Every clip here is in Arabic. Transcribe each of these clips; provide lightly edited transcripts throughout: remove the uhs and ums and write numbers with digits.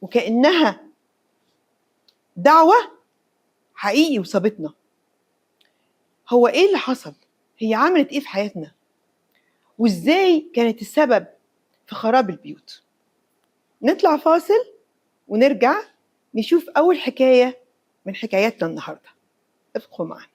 وكأنها دعوة حقيقي وصابتنا. هو ايه اللي حصل؟ هي عملت ايه في حياتنا؟ وازاي كانت السبب في خراب البيوت؟ نطلع فاصل ونرجع نشوف أول حكاية من حكاياتنا النهاردة. ابقوا معنا.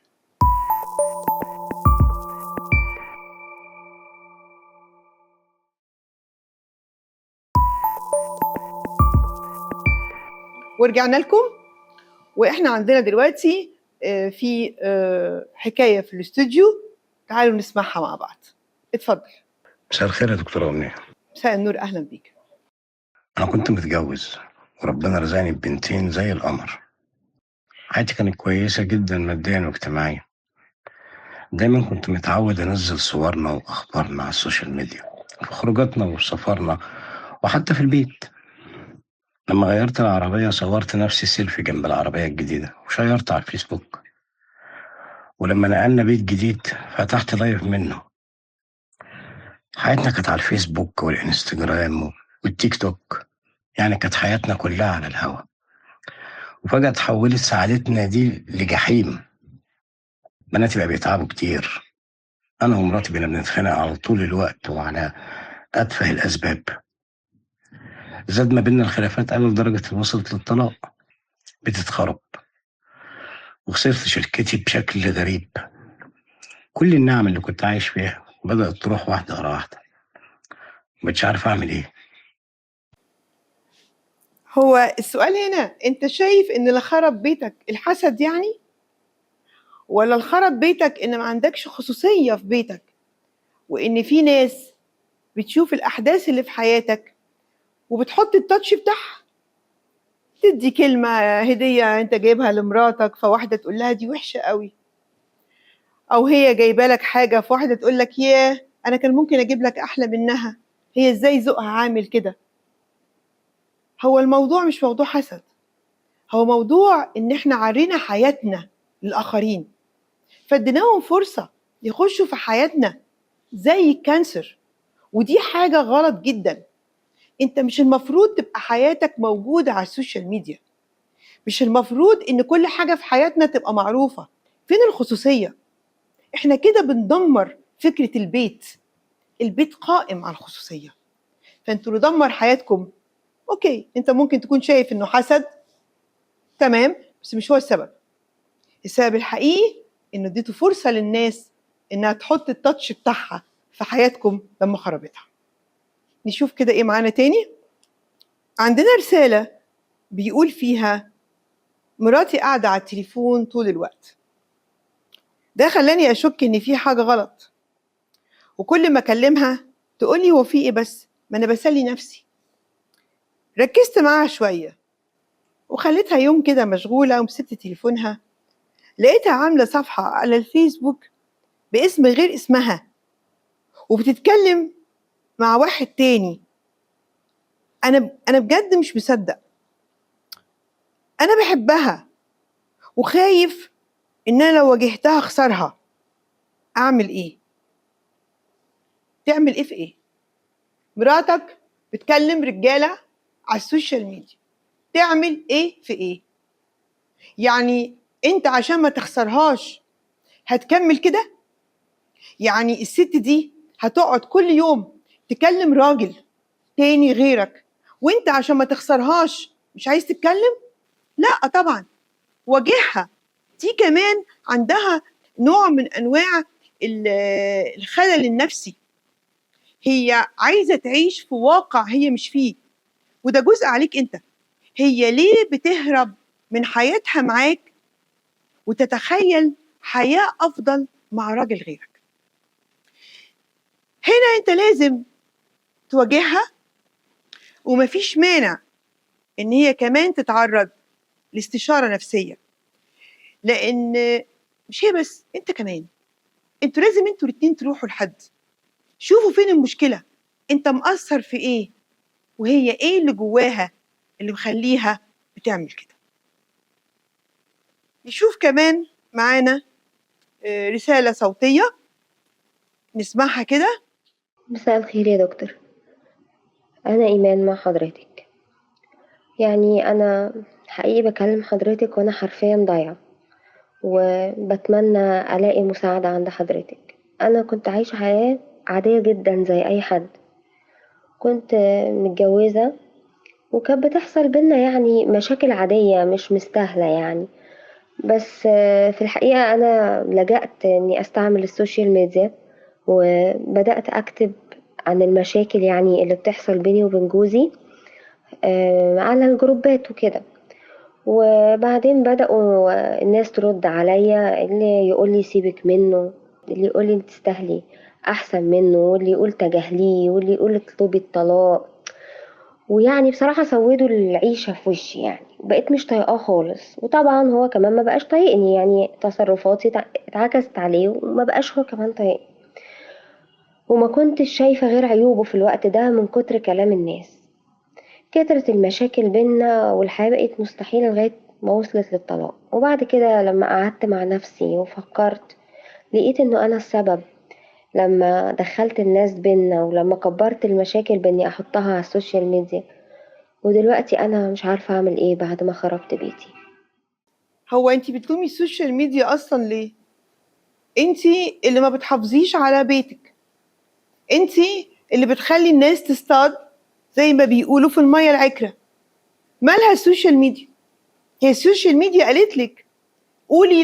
ورجعنا لكم، واحنا عندنا دلوقتي في حكاية في الاستوديو، تعالوا نسمعها مع بعض. اتفضل. مساء الخير يا دكتورة أمنية. مساء النور، أهلا بيك. أنا كنت متجوز وربنا رزقني ببنتين زي القمر. حياتي كانت كويسة جدا ماديا واجتماعيا. دايما كنت متعود أنزل صورنا وأخبارنا على السوشيال ميديا، في خروجاتنا وسفرنا وحتى في البيت. لما غيرت العربية صورت نفسي سيلفي جنب العربية الجديدة وشيرت على الفيسبوك. ولما نقلنا بيت جديد فتحت لايف منه. حياتنا كانت على الفيسبوك والإنستجرام والتيك توك، يعني كانت حياتنا كلها على الهوا. وفجأة تحولت سعادتنا دي لجحيم. بناتي بقى بيتعبوا كتير، أنا ومراتي بقينا بنتخانق على طول الوقت وعلى أتفه الأسباب. زاد ما بيننا الخلافات قوي لدرجة إن وصلت للطلاق. بتتخرب وخسرت شركتي بشكل غريب. كل النعم اللي كنت عايش فيها بدأت تروح واحدة ورا واحدة. مبقتش عارف أعمل إيه. هو السؤال هنا، انت شايف ان اللي خرب بيتك الحسد يعني؟ ولا الخرب بيتك ان ما عندكش خصوصية في بيتك، وان في ناس بتشوف الاحداث اللي في حياتك وبتحط التاتش بتاعها؟ تدي كلمة هدية انت جايبها لمراتك فواحدة تقول لها دي وحشة قوي، او هي جايبه لك حاجة فواحدة تقول لك ياه انا كان ممكن اجيب لك احلى منها، هي ازاي ذوقها عامل كده. هو الموضوع مش موضوع حسد، هو موضوع ان احنا عرينا حياتنا للاخرين، فاديناهم فرصة يخشوا في حياتنا زي الكانسر. ودي حاجة غلط جدا. انت مش المفروض تبقى حياتك موجودة على السوشيال ميديا، مش المفروض ان كل حاجة في حياتنا تبقى معروفة. فين الخصوصية؟ احنا كده بندمر فكرة البيت. البيت قائم على الخصوصية، فانتوا ندمر حياتكم. اوكي، انت ممكن تكون شايف انه حسد، تمام، بس مش هو السبب. السبب الحقيقي انه اديتوا فرصة للناس انها تحط التاتش بتاعها في حياتكم لما خربتها. نشوف كده ايه معانا تاني. عندنا رسالة بيقول فيها مراتي قاعدة على التليفون طول الوقت، ده خلاني أشك إن في حاجة غلط، وكل ما أكلمها تقولي هو في إيه بس، ما أنا بسلي نفسي. ركزت معاها شوية وخليتها يوم كده مشغولة ومسكت تليفونها، لقيتها عاملة صفحة على الفيسبوك باسم غير اسمها وبتتكلم مع واحد تاني. أنا بجد مش مصدق. أنا بحبها وخايف إن أنا لو واجهتها أخسرها. أعمل إيه؟ تعمل إيه في إيه؟ مراتك بتكلم رجالة على السوشيال ميديا، تعمل إيه في إيه؟ يعني أنت عشان ما تخسرهاش هتكمل كده؟ يعني الست دي هتقعد كل يوم تكلم راجل تاني غيرك وانت عشان ما تخسرهاش مش عايز تتكلم؟ لا طبعا، واجهها. دي كمان عندها نوع من انواع الخلل النفسي. هي عايزه تعيش في واقع هي مش فيه، وده جزء عليك انت. هي ليه بتهرب من حياتها معاك وتتخيل حياه افضل مع راجل غيرك؟ هنا انت لازم تواجهها، ومفيش مانع ان هي كمان تتعرض لاستشاره نفسيه، لان مش هي بس، انت كمان. انتوا لازم انتوا الاتنين تروحوا لحد، شوفوا فين المشكله، انت مقصر في ايه، وهي ايه اللي جواها اللي مخليها بتعمل كده. نشوف كمان معانا رساله صوتيه نسمعها كده. مساء الخير يا دكتور، أنا إيمان مع حضرتك. يعني أنا حقيقي باكلم حضرتِك وأنا حرفيًا ضايعة، وباتمنى ألاقي مساعدة عند حضرتِك. أنا كنت عايشة حياة عادية جدًا زي أي حد، كنت متجوزة وكانت بتحصل بيننا يعني مشاكل عادية مش مستاهلة يعني، بس في الحقيقة أنا لجأت إني أستعمل السوشيال ميديا، وبدأت أكتب عن المشاكل يعني اللي بتحصل بيني وبين جوزي على الجروبات وكده. وبعدين بدأوا الناس ترد عليا، اللي يقول لي سيبك منه، اللي يقول لي انت تستاهلي احسن منه، واللي يقول تجاهليه، واللي يقول اطلبي الطلاق. ويعني بصراحة سودوا العيشة في وشي يعني، بقيت مش طايقاه خالص. وطبعا هو كمان ما بقاش طايقني، يعني تصرفاتي اتعكست عليه وما بقاش هو كمان طايقني. وما كنتش شايفة غير عيوبه في الوقت ده من كتر كلام الناس. كترت المشاكل بينا والحياة بقت مستحيلة لغاية ما وصلت للطلاق. وبعد كده لما قعدت مع نفسي وفكرت، لقيت انه انا السبب لما دخلت الناس بينا، ولما كبرت المشاكل باني احطها على السوشيال ميديا. ودلوقتي انا مش عارفة اعمل ايه بعد ما خربت بيتي. هو انت بتلومي السوشيال ميديا اصلا ليه؟ انت اللي ما بتحافظيش على بيتك، انت اللي بتخلي الناس تصطاد زي ما بيقولوا في المية العكرة. مالها السوشيال ميديا؟ هي السوشيال ميديا قالت لك قولي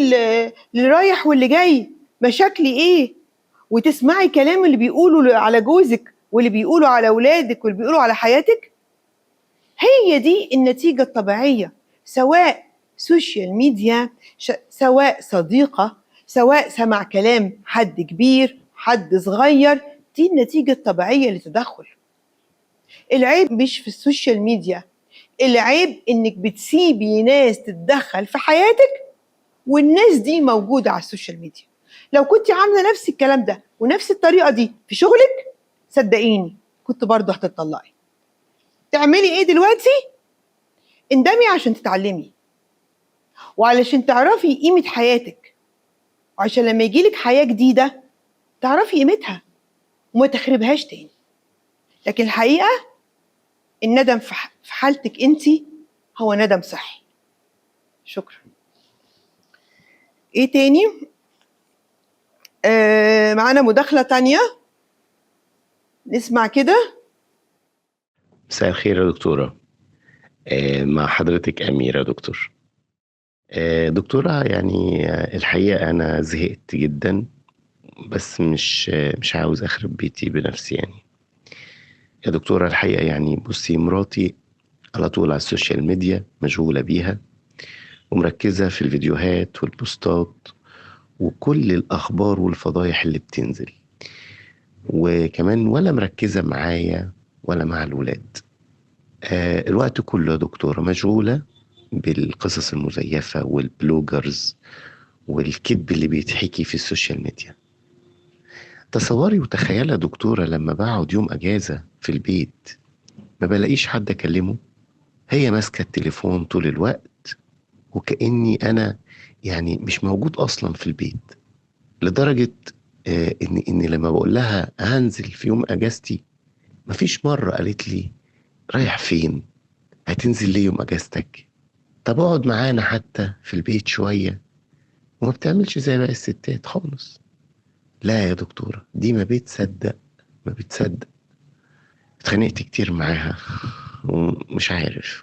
اللي رايح واللي جاي مشاكلي ايه، وتسمعي كلام اللي بيقولوا على جوزك واللي بيقولوا على اولادك واللي بيقولوا على حياتك؟ هي دي النتيجة الطبيعية، سواء سوشيال ميديا، سواء صديقة، سواء سمع كلام حد كبير حد صغير. دي النتيجة الطبيعية للتدخل. العيب مش في السوشيال ميديا، العيب انك بتسيبي ناس تتدخل في حياتك، والناس دي موجودة على السوشيال ميديا. لو كنت عاملة نفس الكلام ده ونفس الطريقة دي في شغلك، صدقيني كنت برضه هتطلقي. تعملي ايه دلوقتي؟ اندمي عشان تتعلمي، وعلشان تعرفي قيمة حياتك، وعشان لما يجيلك حياة جديدة تعرفي قيمتها وما تخربهاش تاني. لكن الحقيقة الندم في حالتك انت هو ندم صحي. شكرا. ايه تاني؟ معانا مداخلة تانية، نسمع كده. مساء الخير يا دكتورة. مع حضرتك أميرة دكتور. دكتورة يعني الحقيقة أنا زهقت جدا، بس مش عاوز أخرب بيتي بنفسي يعني. يا دكتورة الحقيقة يعني بصي، مراتي على طول على السوشيال ميديا مشغولة بيها، ومركزة في الفيديوهات والبوستات وكل الأخبار والفضايح اللي بتنزل، وكمان ولا مركزة معايا ولا مع الولاد. الوقت كله يا دكتورة مشغولة بالقصص المزيفة والبلوجرز والكذب اللي بيتحكي في السوشيال ميديا. تصوري وتخيلي يا دكتورة لما بقعد يوم أجازة في البيت ما بلاقيش حد أكلمه، هي ماسكة التليفون طول الوقت، وكأني أنا يعني مش موجود أصلا في البيت. لدرجة إني لما بقول لها هنزل في يوم أجازتي، مفيش مرة قالت لي رايح فين، هتنزل ليه يوم أجازتك، طب اقعد معانا حتى في البيت شوية. وما بتعملش زي باقي الستات خالص. لا يا دكتورة، دي ما بتصدق، ما بتصدق. اتخانقت كتير معاها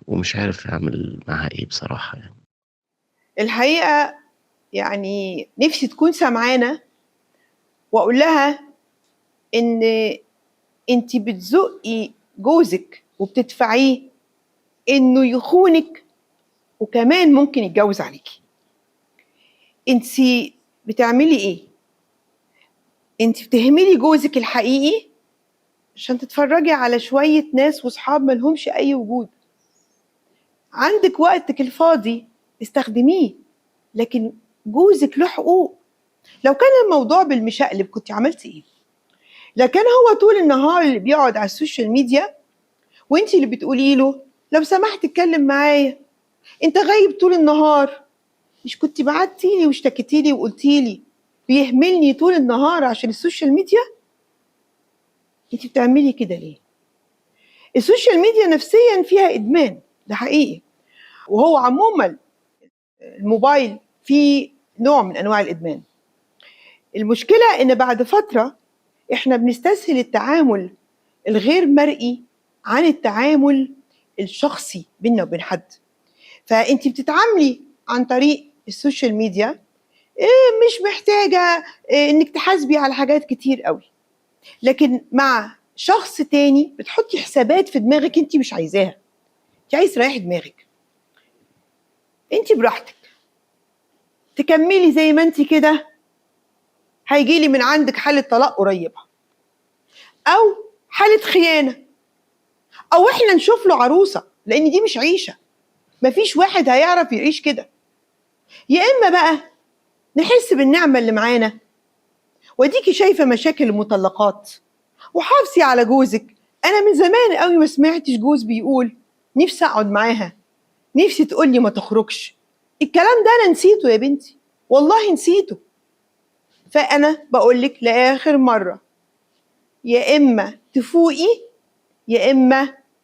ومش عارف اعمل معاها ايه بصراحة يعني. الحقيقة يعني نفسي تكون سمعانة واقول لها ان انت بتزقي جوزك وبتدفعيه انه يخونك، وكمان ممكن يتجوز عليكي. انت بتعملي ايه؟ انت بتهملي جوزك الحقيقي عشان تتفرجي على شوية ناس وصحاب ملهمش اي وجود. عندك وقتك الفاضي استخدميه، لكن جوزك له حقوق. لو كان الموضوع بالمشقلب كنت عملتي ايه؟ لكن هو طول النهار اللي بيقعد على السوشيال ميديا، وانتي اللي بتقولي له لو سمحت اتكلم معايا، انت غايب طول النهار. مش كنت بعتيلي واشتكيتيلي وقلتيلي بيهملني طول النهار عشان السوشيال ميديا؟ انتي بتعملي كده ليه؟ السوشيال ميديا نفسيا فيها ادمان ده حقيقي. وهو عموما الموبايل فيه نوع من انواع الادمان. المشكله ان بعد فتره احنا بنستسهل التعامل الغير مرئي عن التعامل الشخصي بيننا وبين حد. فانت بتتعاملي عن طريق السوشيال ميديا، مش محتاجه انك تحاسبي على حاجات كتير قوي، لكن مع شخص تاني بتحطي حسابات في دماغك انت مش عايزاها. انت عايز تريحي دماغك، انت براحتك تكملي زي ما انت كده، هيجيلي من عندك حالة طلاق قريبة او حالة خيانة، او احنا نشوف له عروسة، لان دي مش عيشة. مفيش واحد هيعرف يعيش كده. يا اما بقى نحس بالنعمة اللي معانا، وديكي شايفة مشاكل المطلقات، وحافظي على جوزك. انا من زمان قوي ما سمعتش جوز بيقول نفسي اقعد معاها، نفسي تقولي ما تخرجش. الكلام ده انا نسيته يا بنتي، والله نسيته. فانا بقولك لاخر مرة، يا اما تفوقي يا اما